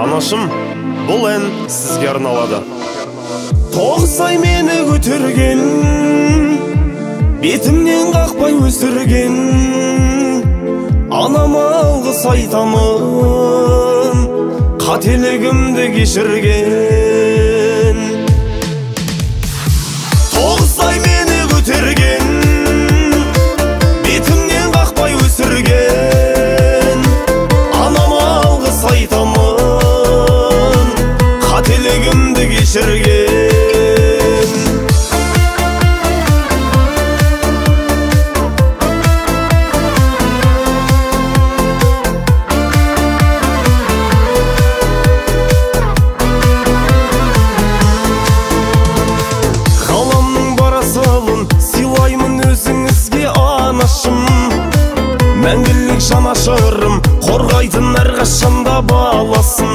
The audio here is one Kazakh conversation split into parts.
Анашым, бұл ән сізге арналады. Тоғысай мені көтерген, бетімнен қақпай өсірген, анама алғыс айтамын, қателігімді кешірген. Тоғысай мені көтерген, бетімнен қақпай өсірген, анама алғыс айтамын, қателігімді кешірген. Мәңгілік жанашырым, қорғайтын әрқашанда баласын.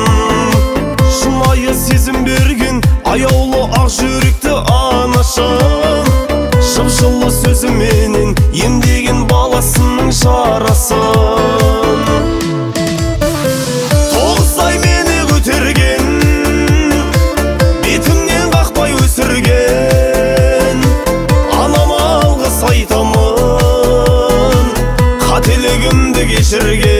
Шынайы сезім берген, аяулы ақ жүректі анашым. Шып-жылы сөзіменен емдеген баласының жарасын. Тоғысай мені көтерген, бетімнен қақпай өсірген, анама алғыс айтамын, қателігімді кешірген.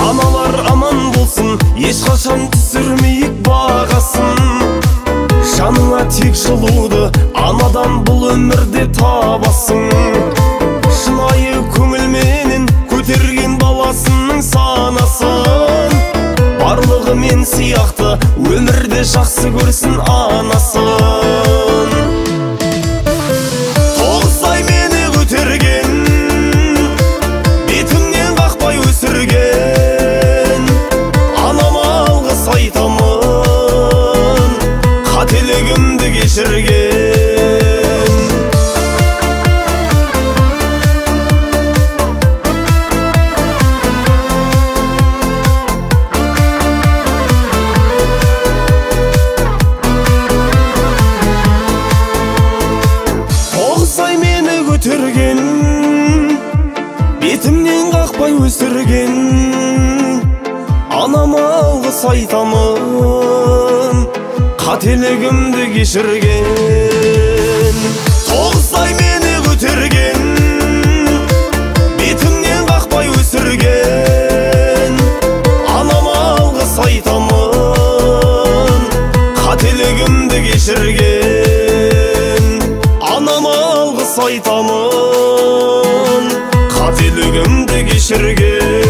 Аналар аман болсын, ешқашан түсірмейік бағасын. Жаныңа тек жылуды анадан бұл өмірде табасың. Шынайы көңілменен көтерген баласының санасын. Барлығы мен сияқты өмірде жақсы көрсін анасын. Тоғысай мені көтерген, бетімнен қақпай өсірген, анама алғыс айтамын, қателігімді кешірген. Көтерген, бетімнен қақпай өсірген, анама алғыс айтамын, қателігімді кешірген. Тоғысай мені көтерген, бетімнен қақпай өсірген, анама алғыс айтамын, қателігімді кешірген. Анама алғыс айтамын, қателігімді кешірген.